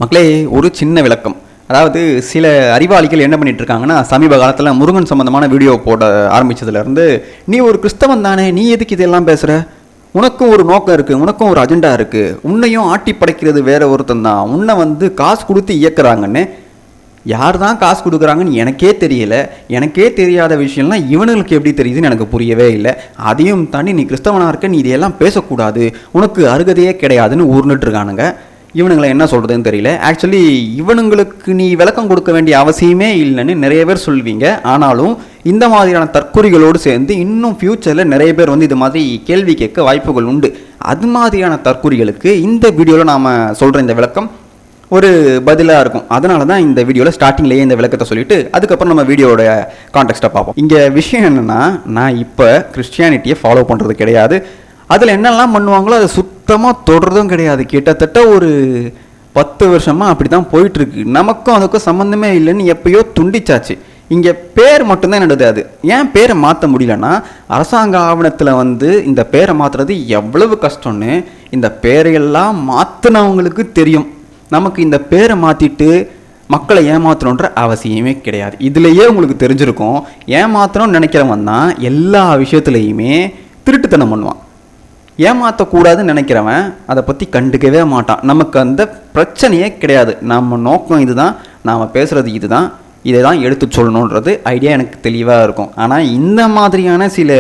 மக்களே, ஒரு சின்ன விளக்கம். அதாவது சில அறிவாளிகள் என்ன பண்ணிட்டு இருக்காங்கன்னா, சமீப காலத்தில் முருகன் சம்பந்தமான வீடியோ போட ஆரம்பிச்சதுலேருந்து, நீ ஒரு கிறிஸ்தவன் தானே, நீ எதுக்கு இதெல்லாம் பேசுகிற, உனக்கும் ஒரு நோக்கம் இருக்குது, உனக்கும் ஒரு அஜெண்டா இருக்குது, உன்னையும் ஆட்டி படைக்கிறது வேற ஒருத்தன் தான், உன்னை காசு கொடுத்து இயக்குறாங்கன்னு. யார் தான் காசு கொடுக்குறாங்கன்னு எனக்கே தெரியல. எனக்கே தெரியாத விஷயம்லாம் இவனுங்களுக்கு எப்படி தெரியுதுன்னு எனக்கு புரியவே இல்லை. அதையும் தாண்டி நீ கிறிஸ்தவனாக இருக்க, நீ இதையெல்லாம் பேசக்கூடாது, உனக்கு அருகதையே கிடையாதுன்னு ஊர்னுட்டு இருக்கானுங்க. இவனுங்களை என்ன சொல்கிறதுன்னு தெரியல. ஆக்சுவலி இவனுங்களுக்கு நீ விளக்கம் கொடுக்க வேண்டிய அவசியமே இல்லைன்னு நிறைய பேர் சொல்வீங்க. ஆனாலும் இந்த மாதிரியான தற்கொலைகளோடு சேர்ந்து இன்னும் ஃப்யூச்சரில் நிறைய பேர் இது மாதிரி கேள்வி கேட்க வாய்ப்புகள் உண்டு. அது மாதிரியான தற்கொலைகளுக்கு இந்த வீடியோவில் நாம் சொல்கிற இந்த விளக்கம் ஒரு பதிலாக இருக்கும். அதனால தான் இந்த வீடியோவில் ஸ்டார்டிங்லேயே இந்த விளக்கத்தை சொல்லிவிட்டு அதுக்கப்புறம் நம்ம வீடியோட கான்டெக்ஸ்ட்டை பார்ப்போம். இங்கே விஷயம் என்னென்னா, நான் இப்போ கிறிஸ்டியானிட்டியை ஃபாலோ பண்ணுறது கிடையாது. அதில் என்னெல்லாம் பண்ணுவாங்களோ அதை சுத்தமாக தொடர்றதும் கிடையாது. கிட்டத்தட்ட ஒரு 10 வருஷமாக அப்படி தான் போயிட்டுருக்கு. நமக்கும் அதுக்கும் சம்மந்தமே இல்லைன்னு எப்பயோ துண்டிச்சாச்சு. இங்கே பேர் மட்டும்தான் என்னது. அது ஏன் பேரை மாற்ற முடியலன்னா, அரசாங்க ஆவணத்தில் இந்த பேரை மாற்றுறது எவ்வளவு கஷ்டம்னு இந்த பேரையெல்லாம் மாற்றினவங்களுக்கு தெரியும். நமக்கு இந்த பேரை மாற்றிட்டு மக்களை ஏமாற்றணுன்ற அவசியமே கிடையாது. இதுலேயே உங்களுக்கு தெரிஞ்சிருக்கும், ஏமாற்றணும்னு நினைக்கிறவன் தான் எல்லா விஷயத்துலையுமே திருட்டுத்தனம் பண்ணுவான். ஏமாற்றக்கூடாதுன்னு நினைக்கிறவன் அதை பற்றி கண்டுக்கவே மாட்டான். நமக்கு அந்த பிரச்சனையே கிடையாது. நம்ம நோக்கம் இதுதான், நாம் பேசுகிறது இதுதான், இதை தான் எடுத்து சொல்லணுன்றது ஐடியா எனக்கு தெளிவாக இருக்கும். ஆனால் இந்த மாதிரியான சில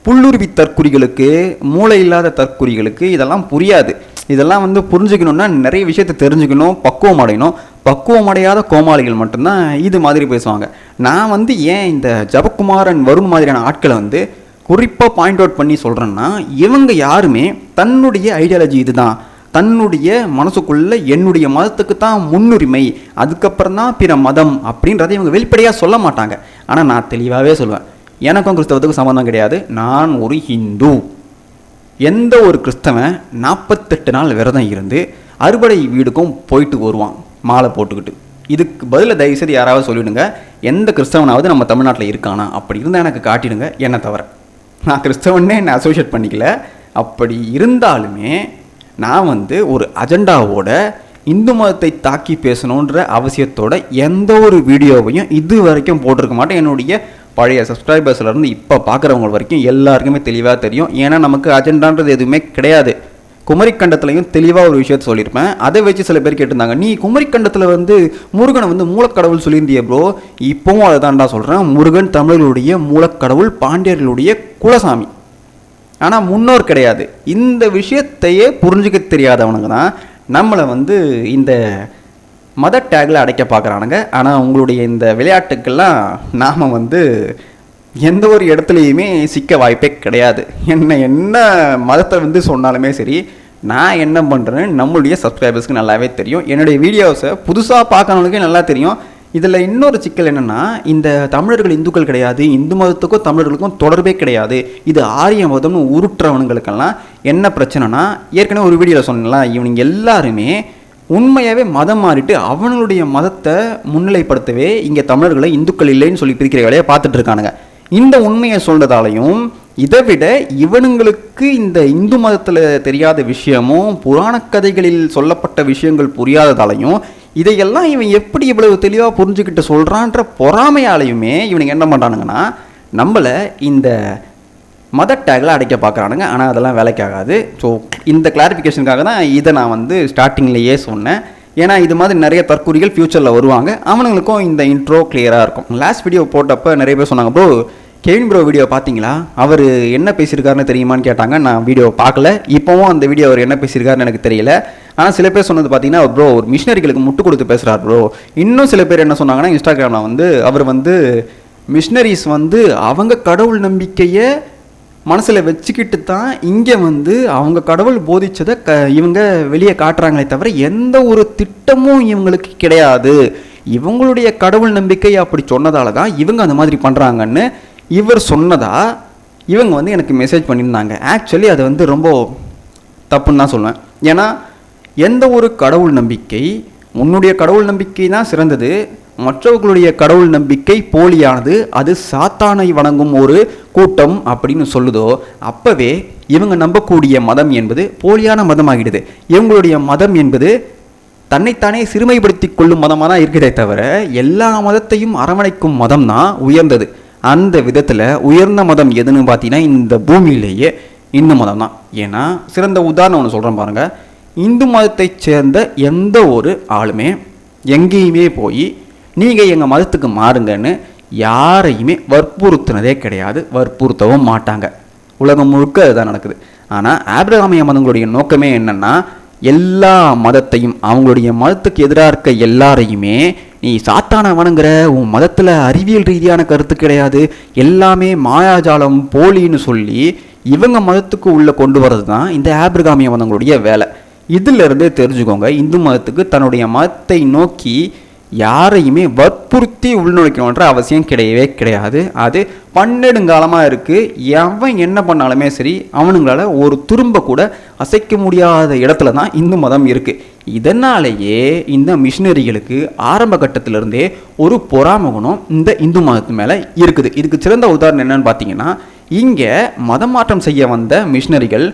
புல்லுருவி தற்குறிகளுக்கு, மூளை இல்லாத தற்குறிகளுக்கு இதெல்லாம் புரியாது. இதெல்லாம் புரிஞ்சுக்கணுன்னா நிறைய விஷயத்தை தெரிஞ்சுக்கணும், பக்குவம் அடையணும். பக்குவம் அடையாத கோமாளிகள் மட்டும்தான் இது மாதிரி பேசுவாங்க. நான் ஏன் இந்த ஜபக்குமாரன் வருண் மாதிரியான ஆட்களை குறிப்பாக பாயிண்ட் அவுட் பண்ணி சொல்கிறேன்னா, இவங்க யாருமே தன்னுடைய ஐடியாலஜி இதுதான், தன்னுடைய மனசுக்குள்ள என்னுடைய மதத்துக்கு தான் முன்னுரிமை, அதுக்கப்புறம் தான் பிற மதம் அப்படின்றத இவங்க வெளிப்படையாக சொல்ல மாட்டாங்க. ஆனால் நான் தெளிவாகவே சொல்லுவேன், எனக்கும் கிறிஸ்தவத்துக்கும் சம்மந்தம் கிடையாது. நான் ஒரு ஹிந்து. எந்த ஒரு கிறிஸ்தவன் 48 நாள் விரதம் இருந்து அறுபடை வீடுக்கும் போயிட்டு வருவான் மாலை போட்டுக்கிட்டு? இதுக்கு பதில் தயவுசெய்து யாராவது சொல்லிவிடுங்க, எந்த கிறிஸ்தவனாவது நம்ம தமிழ்நாட்டில் இருக்கானா? அப்படி இருந்தால் எனக்கு காட்டிடுங்க. என்னை தவிர நான் கிறிஸ்தவன்னே என்னை அசோசியேட் பண்ணிக்கல. அப்படி இருந்தாலுமே நான் ஒரு அஜெண்டாவோட இந்து மதத்தை தாக்கி பேசணுன்ற அவசியத்தோட எந்த ஒரு வீடியோவையும் இது வரைக்கும் போட்டிருக்க மாட்டேன். என்னுடைய பழைய சப்ஸ்கிரைபர்ஸ்லேருந்து இப்போ பார்க்குறவங்க வரைக்கும் எல்லாருக்குமே தெளிவாக தெரியும். ஏன்னா நமக்கு அஜெண்டான்றது எதுவுமே கிடையாது. குமரிக்கண்டத்துலையும் தெளிவாக ஒரு விஷயத்தை சொல்லியிருப்பேன். அதை வச்சு சில பேர் கேட்டிருந்தாங்க, நீ குமரிக்கண்டத்தில் முருகனை மூலக்கடவுள் சொல்லியிருந்திய ப்ரோ. இப்போவும் அதை தான்டா சொல்கிறேன். முருகன் தமிழர்களுடைய மூலக்கடவுள், பாண்டியர்களுடைய குலசாமி. ஆனால் முன்னோர் கிடையாது. இந்த விஷயத்தையே புரிஞ்சுக்க தெரியாதவனுங்க தான் நம்மளை இந்த மத டேக்கில் அடைக்க பார்க்குறானுங்க. ஆனால் உங்களுடைய இந்த விளையாட்டுக்கெல்லாம் நாம் எந்த ஒரு இடத்துலையுமே சிக்க வாய்ப்பே கிடையாது. என்ன மதத்தை சொன்னாலுமே சரி, நான் என்ன பண்ணுறேன்னு நம்மளுடைய சப்ஸ்கிரைபர்ஸ்க்கு நல்லாவே தெரியும். என்னுடைய வீடியோஸை புதுசாக பார்க்கறவங்களுக்கே நல்லா தெரியும். இதில் இன்னொரு சிக்கல் என்னென்னா, இந்த தமிழர்கள் இந்துக்கள் கிடையாது, இந்து மதத்துக்கும் தமிழர்களுக்கும் தொடர்பே கிடையாது, இது ஆரிய மதம்னு உருட்டுறவனுங்களுக்கெல்லாம் என்ன பிரச்சனைனா, ஏற்கனவே ஒரு வீடியோவில் சொன்னேன்ல, இவனுங்க எல்லாருமே உண்மையாகவே மதம் மாறிட்டு அவனுடைய மதத்தை முன்னிலைப்படுத்தவே இங்கே தமிழர்களை இந்துக்கள் இல்லைன்னு சொல்லி பிரிக்கிற வேலையை பார்த்துட்டு இருக்கானுங்க. இந்த உண்மையை சொல்றதாலையும், இதை விட இவனுங்களுக்கு இந்த இந்து மதத்தில் தெரியாத விஷயமும் புராண கதைகளில் சொல்லப்பட்ட விஷயங்கள் புரியாததாலையும், இதையெல்லாம் இவன் எப்படி இவ்வளவு தெளிவாக புரிஞ்சுக்கிட்டு சொல்கிறான்ற பொறாமையாலையுமே இவனுக்கு என்ன பண்ணுறானுங்கன்னா, நம்மளை இந்த மத டேக்கில் அடைக்க பார்க்குறானுங்க. ஆனால் அதெல்லாம் வேலைக்காகாது. ஸோ இந்த கிளாரிஃபிகேஷனுக்காக தான் இதை நான் ஸ்டார்டிங்லேயே சொன்னேன். ஏன்னா இது மாதிரி நிறைய தற்கொலைகள் ஃப்யூச்சரில் வருவாங்க, அவனுங்களுக்கும் இந்த இன்ட்ரோ கிளியராக இருக்கும். லாஸ்ட் வீடியோ போட்டப்போ நிறைய பேர் சொன்னாங்க, ப்ரோ கெவின் ப்ரோ வீடியோ பார்த்தீங்களா, அவர் என்ன பேசியிருக்காருன்னு தெரியுமான்னு கேட்டாங்க. நான் வீடியோ பார்க்கல. இப்போவும் அந்த வீடியோ அவர் என்ன பேசியிருக்காருன்னு எனக்கு தெரியல. ஆனால் சில பேர் சொன்னது பார்த்தீங்கன்னா, ப்ரோ ஒரு மிஷினரிகளுக்கு முட்டு கொடுத்து பேசுகிறார் ப்ரோ. இன்னும் சில பேர் என்ன சொன்னாங்கன்னா, இன்ஸ்டாகிராமில் அவர் மிஷினரிஸ் அவங்க கடவுள் நம்பிக்கையை மனசில் வச்சுக்கிட்டு தான் இங்கே அவங்க கடவுள் போதிச்சதை இவங்க வெளியே காட்டுறாங்களே தவிர எந்த ஒரு திட்டமும் இவங்களுக்கு கிடையாது. இவங்களுடைய கடவுள் நம்பிக்கை அப்படி சொன்னதால தான் இவங்க அந்த மாதிரி பண்ணுறாங்கன்னு இவர் சொன்னதா இவங்க எனக்கு மெசேஜ் பண்ணியிருந்தாங்க. ஆக்சுவலி அது ரொம்ப தப்புன்னு தான் சொல்லுவேன். ஏன்னா எந்த ஒரு கடவுள் நம்பிக்கை, உன்னுடைய கடவுள் நம்பிக்கை தான் சிறந்தது, மற்றவர்களுடைய கடவுள் நம்பிக்கை போலியானது, அது சாத்தானை வணங்கும் ஒரு கூட்டம் அப்படின்னு சொல்லுதோ, அப்பவே இவங்க நம்பக்கூடிய மதம் என்பது போலியான மதம் ஆகிடுது. இவங்களுடைய மதம் என்பது தன்னைத்தானே சிறுமைப்படுத்தி கொள்ளும் மதமாக தான் இருக்கிறதே தவிர எல்லா மதத்தையும் அரவணைக்கும் மதம் தான் உயர்ந்தது. அந்த விதத்தில் உயர்ந்த மதம் எதுன்னு பார்த்தீங்கன்னா இந்த பூமியிலேயே இந்து மதம் தான். ஏன்னா சிறந்த உதாரணம் ஒன்று சொல்கிறேன் பாருங்கள். இந்து மதத்தை சேர்ந்த எந்த ஒரு ஆளுமே எங்கேயுமே போய் நீங்கள் எங்கள் மதத்துக்கு மாறுங்கன்னு யாரையுமே வற்புறுத்தினதே கிடையாது, வற்புறுத்தவும் மாட்டாங்க. உலகம் முழுக்க அதுதான் நடக்குது. ஆனால் ஆபிரகாமிய மதங்களுடைய நோக்கமே என்னென்னா எல்லா மதத்தையும் அவங்களுடைய மதத்துக்கு எதிராக இருக்க எல்லாரையுமே நீ சாத்தான வணங்குற, உன் மதத்தில் அறிவியல் ரீதியான கருத்து கிடையாது, எல்லாமே மாயாஜாலம் போலின்னு சொல்லி இவங்க மதத்துக்கு உள்ளே கொண்டு வர்றது தான் இந்த ஆபிரகாமிய மதங்களுடைய வேலை. இதிலிருந்தே தெரிஞ்சுக்கோங்க, இந்து மதத்துக்கு தன்னுடைய மதத்தை நோக்கி யாரையுமே வற்புறுத்தி உள்நுழைக்கணுன்ற அவசியம் கிடையவே கிடையாது. அது பன்னெடுங்காலமாக இருக்குது. எவன் என்ன பண்ணாலுமே சரி அவனுங்களால ஒரு துரும்ப கூட அசைக்க முடியாத இடத்துல தான் இந்து மதம் இருக்குது. இதனாலேயே இந்த மிஷினரிகளுக்கு ஆரம்ப கட்டத்திலிருந்தே ஒரு பொறாமை குணம் இந்த இந்து மதத்து மேலே இருக்குது. இதுக்கு சிறந்த உதாரணம் என்னன்னு பார்த்தீங்கன்னா, இங்கே மதம் மாற்றம் செய்ய வந்த மிஷினரிகள்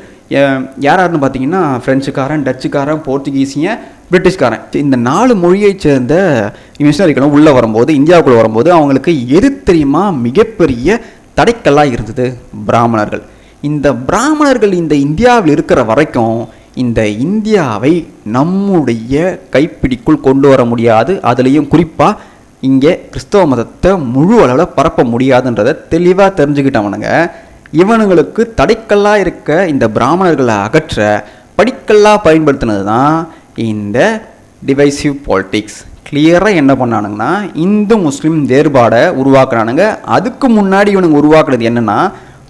யாராருன்னு பார்த்தீங்கன்னா ஃப்ரெஞ்சுக்காரன், டச்சுக்காரன், போர்ச்சுகீசியன், பிரிட்டிஷ்காரன், இந்த 4 மொழியை சேர்ந்த மிஷினரிகளும் உள்ளே வரும்போது, இந்தியாவுக்குள்ளே வரும்போது அவங்களுக்கு எது தெரியுமா மிகப்பெரிய தடைக்கல்லாக இருந்தது? பிராமணர்கள். இந்த பிராமணர்கள் இந்த இந்தியாவில் இருக்கிற வரைக்கும் இந்த இந்தியாவை நம்முடைய கைப்பிடிக்குள் கொண்டு வர முடியாது. அதுலேயும் குறிப்பாக இங்கே கிறிஸ்தவ மதத்தை முழு அளவில் பரப்ப முடியாதுன்றதை தெளிவாக தெரிஞ்சுக்கிட்டவனுங்க இவனுங்களுக்கு தடைக்கல்லாக இருக்க இந்த பிராமணர்களை அகற்ற படிக்கல்லாக பயன்படுத்தினது தான் இந்த டிவைசிவ் பாலிட்டிக்ஸ். கிளியராக என்ன பண்ணானுங்கன்னா இந்து முஸ்லீம் வேறுபாடை உருவாக்குறானுங்க. அதுக்கு முன்னாடி இவனுங்க உருவாக்குறது என்னென்னா,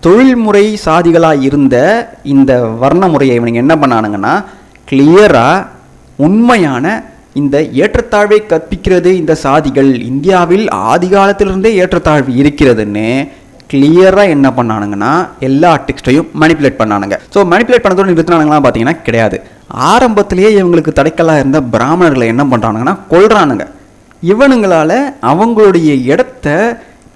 தொழில்முறை சாதிகளாக இருந்த இந்த வர்ண முறையை இவனுங்க என்ன பண்ணானுங்கன்னா கிளியராக உண்மையான இந்த ஏற்றத்தாழ்வை கற்பிக்கிறது. இந்த சாதிகள் இந்தியாவில் ஆதி காலத்திலிருந்தே ஏற்றத்தாழ்வு இருக்கிறதுன்னு கிளியராக என்ன பண்ணானுங்கன்னா எல்லா டெக்ஸ்ட்டையும் மேனிப்புலேட் பண்ணானுங்க. ஸோ மேனிப்புலேட் பண்ணதோடு நிறுத்தினானுங்களா பார்த்தீங்கன்னா கிடையாது. ஆரம்பத்திலேயே இவங்களுக்கு தடைக்கல்லாக இருந்த பிராமணர்களை என்ன பண்ணுறானுங்கன்னா கொல்றானுங்க. இவனுங்களால் அவங்களுடைய இடத்த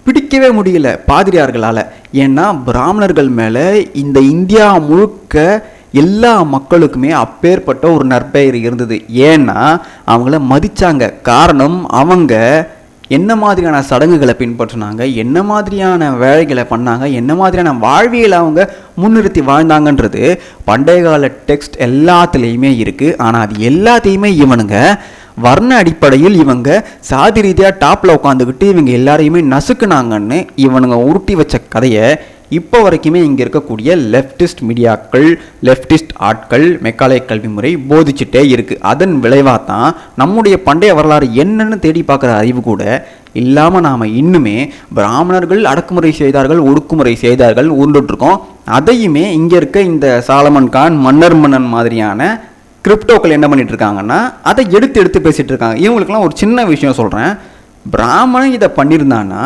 பிடிக்கவே முடியல பாதிரியார்களால். ஏன்னா பிராமணர்கள் மேலே இந்த இந்தியா முழுக்க எல்லா மக்களுக்குமே அப்பேற்பட்ட ஒரு நற்பெயர் இருந்தது. ஏன்னா அவங்கள மதித்தாங்க. காரணம் அவங்க என்ன மாதிரியான சடங்குகளை பின்பற்றினாங்க, என்ன மாதிரியான வேலைகளை பண்ணாங்க, என்ன மாதிரியான வாழ்வியலை அவங்க முன்னிறுத்தி வாழ்ந்தாங்கன்றது பண்டைய கால டெக்ஸ்ட் எல்லாத்துலேயுமே இருக்குது. ஆனால் அது எல்லாத்தையுமே இவனுங்க வர்ண அடிப்படையில் இவங்க சாதி ரீதியாக டாப்பில் உட்காந்துக்கிட்டு இவங்க எல்லாரையுமே நசுக்குனாங்கன்னு இவனுங்க உருட்டி வச்ச கதையை இப்போ வரைக்குமே இங்கே இருக்கக்கூடிய லெஃப்டிஸ்ட் மீடியாக்கள், லெஃப்டிஸ்ட் ஆட்கள், மெக்காலே கல்வி முறை போதிச்சுட்டே இருக்குது. அதன் விளைவாக தான் நம்முடைய பண்டைய வரலாறு என்னென்னு தேடி பார்க்குற அறிவு கூட இல்லாமல் நாம் இன்னுமே பிராமணர்கள் அடக்குமுறை செய்தார்கள், ஒடுக்குமுறை செய்தார்கள் உருண்டுட்ருக்கோம். அதையுமே இங்கே இருக்க இந்த சாலமன் கான், மன்னர் மன்னன் மாதிரியான கிரிப்டோக்கள் என்ன பண்ணிட்டு இருக்காங்கன்னா அதை எடுத்து பேசிகிட்டு இருக்காங்க. இவங்களுக்கெல்லாம் ஒரு சின்ன விஷயம் சொல்கிறேன். பிராமணன் இதை பண்ணியிருந்தான்னா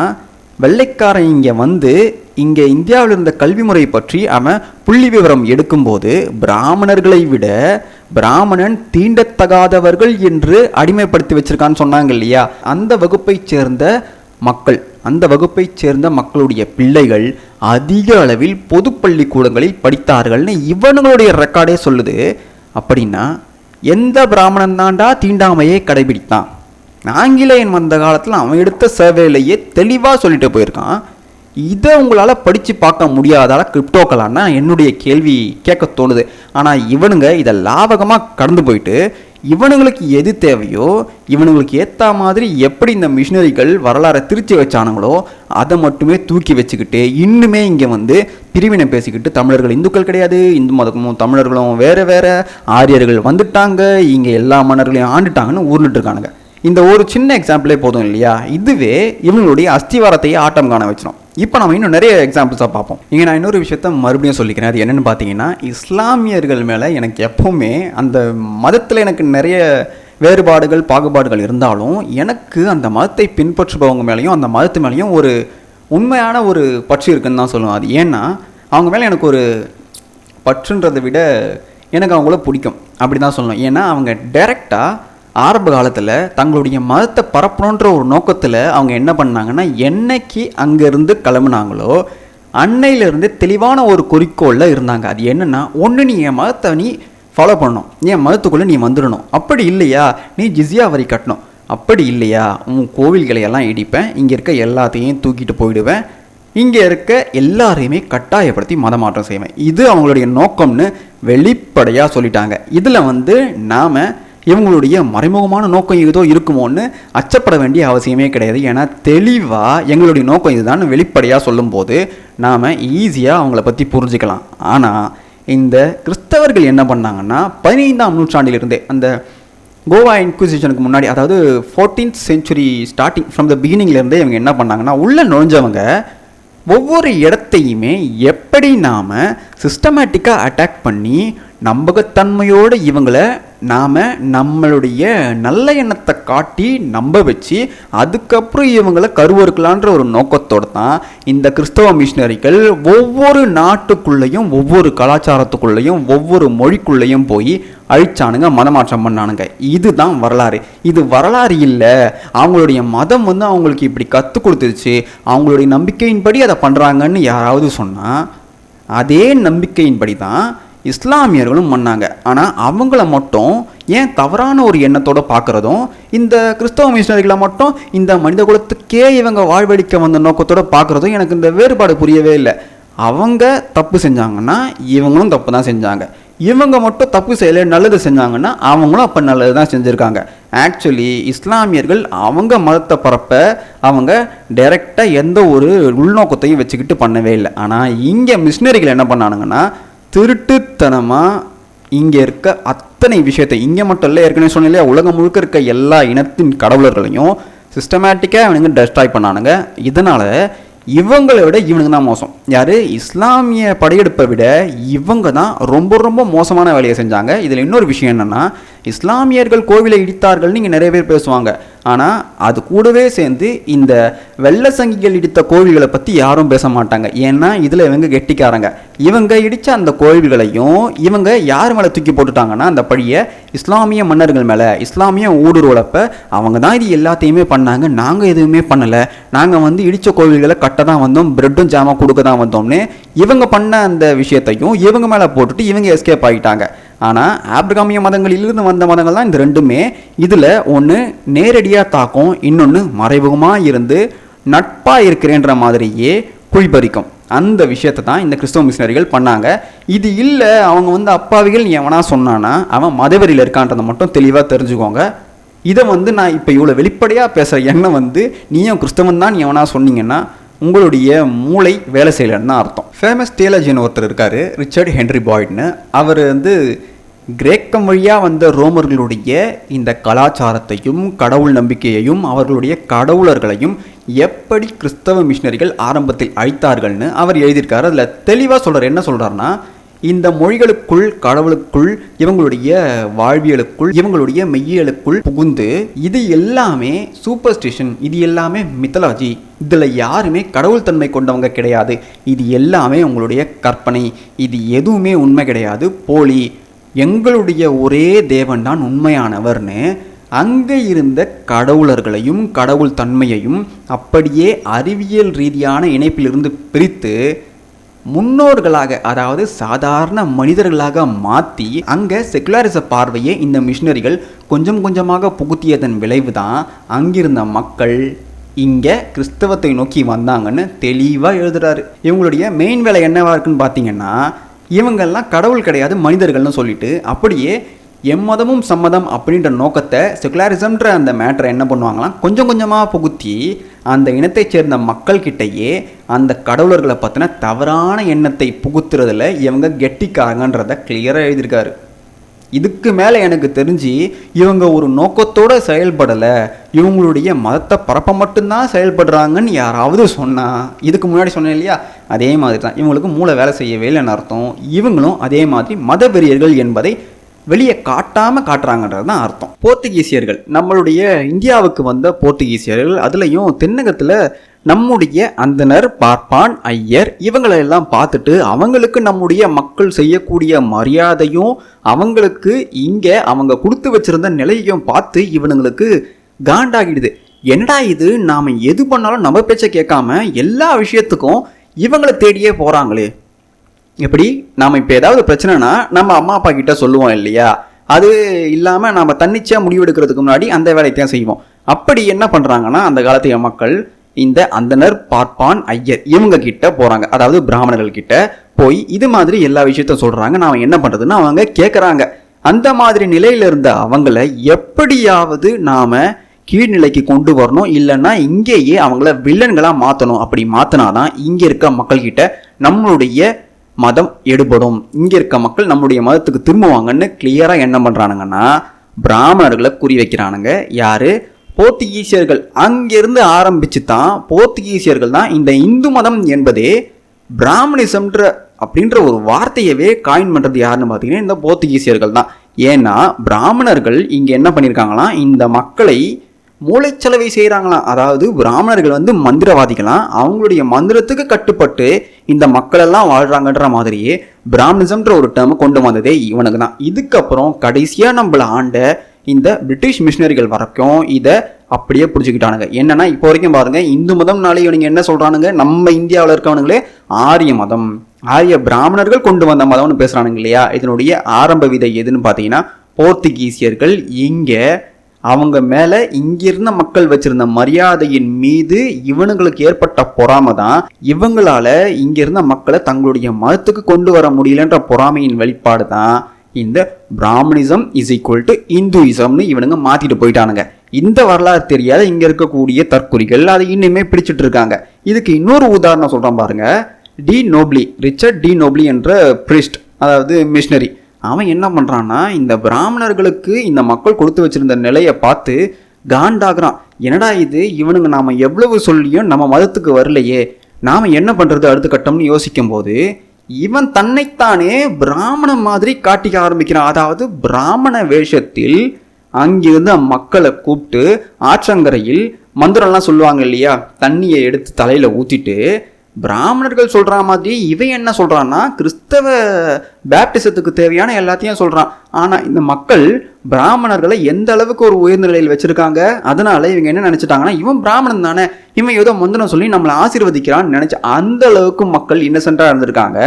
வெள்ளைக்காரன் இங்கே வந்து இங்கே இந்தியாவில் இருந்த கல்வி முறை பற்றி அவன் புள்ளி விவரம் எடுக்கும்போது பிராமணர்களை விட பிராமணன் தீண்டத்தகாதவர்கள் என்று அடிமைப்படுத்தி வச்சிருக்கான்னு சொன்னாங்க இல்லையா? அந்த வகுப்பைச் சேர்ந்த மக்கள், அந்த வகுப்பைச் சேர்ந்த மக்களுடைய பிள்ளைகள் அதிக அளவில் பொது பள்ளிக்கூடங்களில் படித்தார்கள்னு இவனுங்களுடைய ரெக்கார்டே சொல்லுது. அப்படின்னா எந்த பிராமணன் தாண்டா தீண்டாமையை கடைபிடித்தான்? ஆங்கிலேயன் வந்த காலத்தில் அவன் எடுத்த சர்வேலையே தெளிவாக சொல்லிட்டு போயிருக்கான். இதை உங்களால் படித்து பார்க்க முடியாதால கிரிப்டோக்கலான்னா என்னுடைய கேள்வி கேட்க தோணுது. ஆனால் இவனுங்க இதை லாபகமாக கடந்து போயிட்டு இவனுங்களுக்கு எது தேவையோ இவனுங்களுக்கு ஏற்ற மாதிரி எப்படி இந்த மிஷினரிகள் வரலாறை திருச்சி வச்சானுங்களோ அதை மட்டுமே தூக்கி வச்சுக்கிட்டு இன்னுமே இங்கே வந்து பிரிவினை பேசிக்கிட்டு தமிழர்கள் இந்துக்கள் கிடையாது, இந்து மதமும் தமிழர்களும் வேறு வேறு, ஆரியர்கள் வந்துட்டாங்க, இங்கே எல்லா மன்னர்களையும் ஆண்டுட்டாங்கன்னு ஊர்ந்துட்டு இருக்கானுங்க. இந்த ஒரு சின்ன எக்ஸாம்பிளே போதும் இல்லையா? இதுவே இவங்களுடைய அஸ்திவாரத்தையே ஆட்டம் காண வச்சிடும். இப்போ நம்ம இன்னும் நிறைய எக்ஸாம்பிள்ஸாக பார்ப்போம். இங்கே நான் இன்னொரு விஷயத்த மறுபடியும் சொல்லிக்கிறேன். அது என்னென்னு பார்த்தீங்கன்னா, இஸ்லாமியர்கள் மேலே எனக்கு எப்போவுமே அந்த மதத்தில் எனக்கு நிறைய வேறுபாடுகள் பாகுபாடுகள் இருந்தாலும் எனக்கு அந்த மதத்தை பின்பற்றுபவங்க மேலேயும் அந்த மதத்து மேலேயும் ஒரு உண்மையான ஒரு பற்று இருக்குன்னு தான் சொல்லுவேன். அது ஏன்னா அவங்க மேலே எனக்கு ஒரு பற்றுன்றதை விட எனக்கு அவங்கள பிடிக்கும் அப்படி தான் சொல்லணும். ஏன்னா அவங்க டைரெக்டாக ஆரம்ப காலத்தில் தங்களுடைய மதத்தை பரப்பணுன்ற ஒரு நோக்கத்தில் அவங்க என்ன பண்ணாங்கன்னா என்னைக்கு அங்கேருந்து கிளம்புனாங்களோ அன்னையிலேருந்து தெளிவான ஒரு குறிக்கோளில் இருந்தாங்க. அது என்னென்னா, ஒன்று நீ என் மதத்தை நீ ஃபாலோ பண்ணணும், என் மதத்துக்குள்ளே நீ வந்துடணும். அப்படி இல்லையா நீ ஜிஸ்யா வரி கட்டணும். அப்படி இல்லையா உன் கோவில்களை எல்லாம் இடிப்பேன், இங்கே இருக்க எல்லாத்தையும் தூக்கிட்டு போயிடுவேன், இங்கே இருக்க எல்லாரையுமே கட்டாயப்படுத்தி மதமாற்றம் செய்வேன். இது அவங்களுடைய நோக்கம்னு வெளிப்படையாக சொல்லிட்டாங்க. இதில் நாம் இவங்களுடைய மறைமுகமான நோக்கம் ஏதோ இருக்குமோன்னு அச்சப்பட வேண்டிய அவசியமே கிடையாது. ஏன்னா தெளிவாக எங்களுடைய நோக்கம் இதுதான் வெளிப்படையாக சொல்லும்போது நாம் ஈஸியாக அவங்கள பற்றி புரிஞ்சுக்கலாம். ஆனால் இந்த கிறிஸ்தவர்கள் என்ன பண்ணாங்கன்னா 15ஆம் நூற்றாண்டிலிருந்தே அந்த கோவா இன்குசிஷனுக்கு முன்னாடி, அதாவது 14th century starting from the பிகினிங்லேருந்தே இவங்க என்ன பண்ணாங்கன்னா உள்ளே நுழைஞ்சவங்க ஒவ்வொரு இடத்தையுமே எப்படி நாம் சிஸ்டமேட்டிக்காக அட்டாக் பண்ணி நம்பகத்தன்மையோடு இவங்களை நாம் நம்மளுடைய நல்ல எண்ணத்தை காட்டி நம்ப வச்சு அதுக்கப்புறம் இவங்களை கருவறுக்கலான்ற ஒரு நோக்கத்தோடு தான் இந்த கிறிஸ்தவ மிஷினரிகள் ஒவ்வொரு நாட்டுக்குள்ளேயும் ஒவ்வொரு கலாச்சாரத்துக்குள்ளேயும் ஒவ்வொரு மொழிக்குள்ளேயும் போய் அழிச்சானுங்க, மதமாற்றம் பண்ணானுங்க. இதுதான் வரலாறு. இது வரலாறு இல்லை. அவங்களுடைய மதம் அவங்களுக்கு இப்படி கற்றுக் கொடுத்துருச்சு, அவங்களுடைய நம்பிக்கையின்படி அதை பண்ணுறாங்கன்னு யாராவது சொன்னால் அதே நம்பிக்கையின்படி தான் இஸ்லாமியர்களும் பண்ணாங்க. ஆனால் அவங்கள மட்டும் ஏன் தவறான ஒரு எண்ணத்தோடு பார்க்குறதும், இந்த கிறிஸ்தவ மிஷினரிகளை மட்டும் இந்த மனித குலத்துக்கே இவங்க வாழ்வழிக்க வந்த நோக்கத்தோடு பார்க்குறதும் எனக்கு இந்த வேறுபாடு புரியவே இல்லை. அவங்க தப்பு செஞ்சாங்கன்னா இவங்களும் தப்பு தான் செஞ்சாங்க, இவங்க மட்டும் தப்பு செய்யலை நல்லது செஞ்சாங்கன்னா அவங்களும் அப்போ நல்லது தான் செஞ்சுருக்காங்க. ஆக்சுவலி இஸ்லாமியர்கள் அவங்க மதத்தை பரப்ப அவங்க டைரெக்டாக எந்த ஒரு உள்நோக்கத்தையும் வச்சுக்கிட்டு பண்ணவே இல்லை. ஆனால் இங்கே மிஷினரிகள் என்ன பண்ணானுங்கன்னா திருட்டுத்தனமாக இங்கே இருக்க அத்தனை விஷயத்தை, இங்கே மட்டும் இல்லை ஏற்கனவே சொன்ன இல்லையா, உலகம் முழுக்க இருக்க எல்லா இனத்தின் கடவுளர்களையும் சிஸ்டமேட்டிக்காக அவனுங்க டெஸ்ட்ராய் பண்ணானுங்க. இதனால் இவங்களை விட இவனுங்க தான் மோசம். யார்? இஸ்லாமிய படையெடுப்பை விட இவங்க தான் ரொம்ப ரொம்ப மோசமான வேலையை செஞ்சாங்க. இதில் இன்னொரு விஷயம் என்னென்னா, இஸ்லாமியர்கள் கோவிலை இடித்தார்கள்னு இங்கே நிறைய பேர் பேசுவாங்க. ஆனால் அது கூடவே சேர்ந்து இந்த வெள்ள சங்கிகள் இடித்த கோவில்களை பற்றி யாரும் பேச மாட்டாங்க. ஏன்னா இதில் இவங்க கெட்டிக்காரங்க. இவங்க இடித்த அந்த கோவில்களையும் இவங்க யார் மேலே தூக்கி போட்டுட்டாங்கன்னா அந்த பழியை இஸ்லாமிய மன்னர்கள் மேலே. இஸ்லாமிய ஊடுருவலப்ப அவங்க தான் இது எல்லாத்தையுமே பண்ணாங்க, நாங்கள் எதுவுமே பண்ணலை, நாங்கள் இடித்த கோவில்களை கட்ட தான் வந்தோம், பிரெட்டும் ஜாமா கொடுக்க தான் வந்தோம்னு இவங்க பண்ண அந்த விஷயத்தையும் இவங்க மேலே போட்டுட்டு இவங்க எஸ்கேப் ஆகிட்டாங்க. ஆனால் ஆப்ரகாமிய மதங்களிலிருந்து வந்த மதங்கள் தான் இந்த ரெண்டுமே. இதில் ஒன்று நேரடியாக தாக்கும், இன்னொன்று மறைமுகமாக இருந்து நட்பாக இருக்கிறேன்ற மாதிரியே குழிபறிக்கும். அந்த விஷயத்தை தான் இந்த கிறிஸ்தவ மிஷினரிகள் பண்ணாங்க. இது இல்லை அவங்க அப்பாவிகள் எவனா சொன்னான்னா அவன் மதவெறியில் இருக்கான்றதை மட்டும் தெளிவாக தெரிஞ்சுக்கோங்க. இதை நான் இப்போ இவ்வளோ வெளிப்படையாக பேசுகிற எண்ணம் நீயும் கிறிஸ்தவன் தான் எவனா சொன்னீங்கன்னா உங்களுடைய மூளை வேலை செய்யலன்னு தான் அர்த்தம். ஃபேமஸ் தியாலஜியன் ஒருத்தர் இருக்கார், ரிச்சர்ட் ஹென்ரி பாய்ட்னு. அவர் கிரேக்கம் வழியாக வந்த ரோமர்களுடைய இந்த கலாச்சாரத்தையும் கடவுள் நம்பிக்கையையும் அவர்களுடைய கடவுளர்களையும் எப்படி கிறிஸ்தவ மிஷினரிகள் ஆரம்பத்தில் அழித்தார்கள்னு அவர் எழுதியிருக்காரு. அதில் தெளிவாக சொல்கிறார். என்ன சொல்கிறாருன்னா, இந்த மொழிகளுக்குள் கடவுளுக்குள் இவங்களுடைய வாழ்வியலுக்குள் இவங்களுடைய மெய்யியலுக்குள் புகுந்து இது எல்லாமே சூப்பர்ஸ்டிஷன், இது எல்லாமே மித்தலாஜி, இதில் யாருமே கடவுள் தன்மை கொண்டவங்க கிடையாது, இது எல்லாமே உங்களுடைய கற்பனை, இது எதுவுமே உண்மை கிடையாது, போலி, எங்களுடைய ஒரே தேவன் தான் உண்மையானவர்னு அங்கே இருந்த கடவுளர்களையும் கடவுள் தன்மையையும் அப்படியே அறிவியல் ரீதியான இணைப்பிலிருந்து பிரித்து முன்னோர்களாக, அதாவது சாதாரண மனிதர்களாக மாற்றி அங்கே செக்குலரிச பார்வையை இந்த மிஷினரிகள் கொஞ்சம் கொஞ்சமாக புகுத்தியதன் விளைவு தான் அங்கிருந்த மக்கள் இங்கே கிறிஸ்தவத்தை நோக்கி வந்தாங்கன்னு தெளிவாக எழுதுறாரு. இவங்களுடைய மெயின் வேலை என்னவா இருக்குன்னு பார்த்தீங்கன்னா, இவங்கெல்லாம் கடவுள் கிடையாது மனிதர்கள்னு சொல்லிட்டு அப்படியே எம்மதமும் சம்மதம் அப்படின்ற நோக்கத்தை செக்குலரிசம்ன்ற அந்த மேட்டரை என்ன பண்ணுவாங்களாம் கொஞ்சம் கொஞ்சமாக புகுத்தி அந்த இனத்தைச் சேர்ந்த மக்கள்கிட்டையே அந்த கடவுளர்களை பற்றின தவறான எண்ணத்தை புகுத்துறதுல இவங்க கெட்டிக்காரங்கன்றதை கிளியராக எழுதியிருக்காரு. இதுக்கு மேலே எனக்கு தெரிஞ்சு இவங்க ஒரு நோக்கத்தோடு செயல்படலை, இவங்களுடைய மதத்தை பரப்ப மட்டும்தான் செயல்படுறாங்கன்னு யாராவது சொன்னால், இதுக்கு முன்னாடி சொன்னேன் இல்லையா, அதே மாதிரி தான் இவங்களுக்கு மூளை வேலை செய்யவே இல்லைன்னு அர்த்தம். இவங்களும் அதே மாதிரி மதவெறியர்கள் என்பதை வெளியே காட்டுறாங்கன்றது தான் அர்த்தம். போர்த்துகீசியர்கள், நம்மளுடைய இந்தியாவுக்கு வந்த போர்த்துகீசியர்கள், அதுலேயும் தென்னகத்தில் நம்முடைய அந்தனர், பார்ப்பான், ஐயர் இவங்களெல்லாம் பார்த்துட்டு அவங்களுக்கு நம்முடைய மக்கள் செய்யக்கூடிய மரியாதையும் அவங்களுக்கு இங்கே அவங்க கொடுத்து வச்சிருந்த நிலையையும் பார்த்து இவனுங்களுக்கு காண்டாகிடுது. என்னடா இது, நாம் எது பண்ணாலும் நம்ம பேச்சை கேட்காம எல்லா விஷயத்துக்கும் இவங்களை தேடியே போகிறாங்களே, எப்படி நாம் இப்போ ஏதாவது பிரச்சனைனா நம்ம அம்மா அப்பா கிட்ட சொல்லுவோம் இல்லையா, அது இல்லாமல் நாம் தன்னிச்சையாக முடிவெடுக்கிறதுக்கு முன்னாடி அந்த வேலையை தான் செய்வோம். அப்படி என்ன பண்ணுறாங்கன்னா அந்த காலத்திய மக்கள் இந்த அந்தனர் பார்ப்பான் ஐயர் இவங்க கிட்ட போகிறாங்க, அதாவது பிராமணர்கள் கிட்ட போய் இது மாதிரி எல்லா விஷயத்த சொல்கிறாங்க. நான் என்ன பண்ணுறதுன்னு அவங்க கேட்குறாங்க. அந்த மாதிரி நிலையில் இருந்த அவங்கள எப்படியாவது நாம் கீழ்நிலைக்கு கொண்டு வரணும், இல்லைன்னா இங்கேயே அவங்கள வில்லன்களாக மாற்றணும். அப்படி மாற்றினாதான் இங்கே இருக்க மக்கள்கிட்ட நம்மளுடைய மதம் எடுபடும், இங்கே இருக்க மக்கள் நம்மளுடைய மதத்துக்கு திரும்புவாங்கன்னு கிளியராக என்ன பண்ணுறானுங்கன்னா பிராமணர்களை குறி வைக்கிறானுங்க. யார்? போர்த்துகீசியர்கள். அங்கிருந்து ஆரம்பித்து தான் போர்த்துகீசியர்கள் தான் இந்த இந்து மதம் என்பதே பிராமணிசம்ன்ற அப்படின்ற ஒரு வார்த்தையவே காயின் பண்ணுறது யாருன்னு பார்த்தீங்கன்னா இந்த போர்த்துகீசியர்கள் தான். ஏன்னா பிராமணர்கள் இங்கே என்ன பண்ணியிருக்காங்களாம், இந்த மக்களை மூளைச்சலவை செய்கிறாங்களாம். அதாவது பிராமணர்கள் மந்திரவாதிகளாம், அவங்களுடைய மந்திரத்துக்கு கட்டுப்பட்டு இந்த மக்களெல்லாம் வாழ்கிறாங்கன்ற மாதிரியே பிராமணிசம்ன்ற ஒரு டேர்மை கொண்டு வந்ததே இவனுக்கு தான். இதுக்கப்புறம் கடைசியாக நம்மளை ஆண்ட இந்த பிரிட்டிஷ் மிஷினரிகள் வரைக்கும் இதை அப்படியே பிடிச்சிக்கிட்டானுங்க. என்னன்னா இப்போ வரைக்கும் பாருங்க, இந்து மதம்னாலே இவனுங்க என்ன சொல்றானுங்க, நம்ம இந்தியாவில் இருக்கவனுங்களே ஆரிய மதம், ஆரிய பிராமணர்கள் கொண்டு வந்த மதம்னு பேசுறானுங்க இல்லையா. இதனுடைய ஆரம்ப விதை எதுன்னு பார்த்தீங்கன்னா போர்த்துகீசியர்கள் இங்கே அவங்க மேலே இங்கிருந்த மக்கள் வச்சிருந்த மரியாதையின் மீது இவனுங்களுக்கு ஏற்பட்ட பொறாமை தான் இவங்களால இங்கிருந்த மக்களை தங்களுடைய மதத்துக்கு கொண்டு வர முடியலன்ற பொறாமையின் வெளிப்பாடு தான் இந்த பிராமணிசம் இஸ் ஈக்குவல் டு இந்துயிசம்னு இவனுங்க மாத்திட்டு போயிட்டானுங்க. இந்த வரலாறு தெரியாத இங்க இருக்கக்கூடிய தற்குறிகள் அதை இன்னுமே பிடிச்சிட்டு இருக்காங்க. இதுக்கு இன்னொரு உதாரணம் சொல்றேன் பாருங்க. De Nobili, Richard de Nobili என்ற பிரிஸ்ட், அதாவது மிஷினரி, அவன் என்ன பண்றான்னா இந்த பிராமணர்களுக்கு இந்த மக்கள் கொடுத்து வச்சிருந்த நிலையை பார்த்து காண்டாகிறான். என்னடா இது, இவனுங்க நாம எவ்வளவு சொல்லியும் நம்ம மதத்துக்கு வரலையே, நாம என்ன பண்றது அடுத்த கட்டம்னு யோசிக்கும் போது இவன் தன்னைத்தானே பிராமணன் மாதிரி காட்டிக்க ஆரம்பிக்கிறான். அதாவது பிராமண வேஷத்தில் அங்கிருந்து மக்களை கூப்பிட்டு ஆற்றங்கரையில் மந்திரம்லாம் சொல்லுவாங்க இல்லையா, தண்ணியை எடுத்து தலையில ஊத்திட்டு பிராமணர்கள் சொல்ற மாதிரி இவன் என்ன சொல்றான்னா கிறிஸ்தவ பேப்டிசத்துக்கு தேவையான எல்லாத்தையும் சொல்றான். ஆனா இந்த மக்கள் பிராமணர்களை எந்த அளவுக்கு ஒரு உயர்ந்த நிலையில் வச்சிருக்காங்க, அதனால இவங்க என்ன நினைச்சிட்டாங்கன்னா இவன் பிராமணன் தானே, இவன் ஏதோ மந்திரம் சொல்லி நம்மளை ஆசீர்வதிக்கிறான்னு நினைச்சு அந்த அளவுக்கு மக்கள் இன்னசென்ட்டா இருந்திருக்காங்க.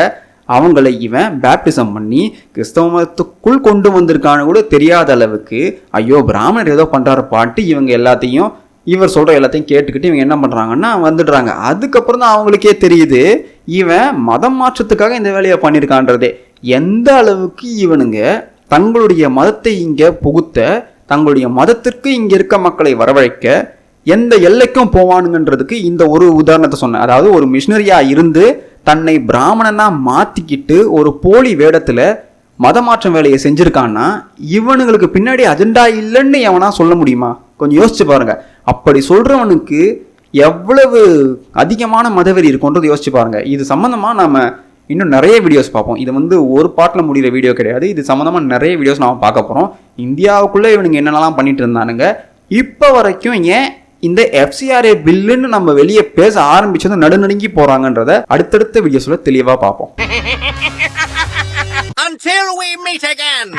அவங்களை இவன் பேப்டிசம் பண்ணி கிறிஸ்தவ மதத்துக்குள் கொண்டு வந்திருக்கான்னு கூட தெரியாத அளவுக்கு ஐயோ பிராமணர் ஏதோ பண்றாரு பாட்டு இவங்க எல்லாத்தையும் இவர் சொல்ற எல்லாத்தையும் கேட்டுக்கிட்டு இவங்க என்ன பண்றாங்கன்னா வந்துடுறாங்க. அதுக்கப்புறம் தான் அவங்களுக்கே தெரியுது இவன் மதம் மாற்றத்துக்காக இந்த வேலையை பண்ணியிருக்கான்றதே. எந்த அளவுக்கு இவனுங்க தங்களுடைய மதத்தை இங்க புகுத்த, தங்களுடைய மதத்திற்கு இங்க இருக்க மக்களை வரவழைக்க எந்த எல்லைக்கும் போவானுங்கன்றதுக்கு இந்த ஒரு உதாரணத்தை சொன்னேன். அதாவது ஒரு மிஷினரியா இருந்து தன்னை பிராமணனா மாத்திக்கிட்டு ஒரு போலி வேடத்துல மதமாற்றம் வேலையை செஞ்சிருக்கான்னா இவனுங்களுக்கு பின்னாடி அஜெண்டா இல்லைன்னு எவனா சொல்ல முடியுமா? கொஞ்சம் யோசிச்சு பாருங்க. அப்படி சொல்றவனுக்கு எவ்வளவு அதிகமான மதவெறி இருக்கும்ன்றது யோசிச்சு பாருங்க. இது சம்பந்தமா நாம இன்னும் நிறைய வீடியோஸ் பார்ப்போம். இது ஒரு பாட்டில் முடிகிற வீடியோ கிடையாது. இது சம்மந்தமாக நிறைய வீடியோஸ் நாம் பார்க்க போகிறோம். இந்தியாவுக்குள்ளே இவனுங்க என்னென்னலாம் பண்ணிட்டு இருந்தானுங்க, இப்போ வரைக்கும் ஏன் இந்த FCRA பில்லுன்னு நம்ம வெளியே பேச ஆரம்பிச்சது நடுநடுங்கி போகிறாங்கன்றத அடுத்தடுத்த வீடியோஸில் தெளிவாக பார்ப்போம். Until we meet again.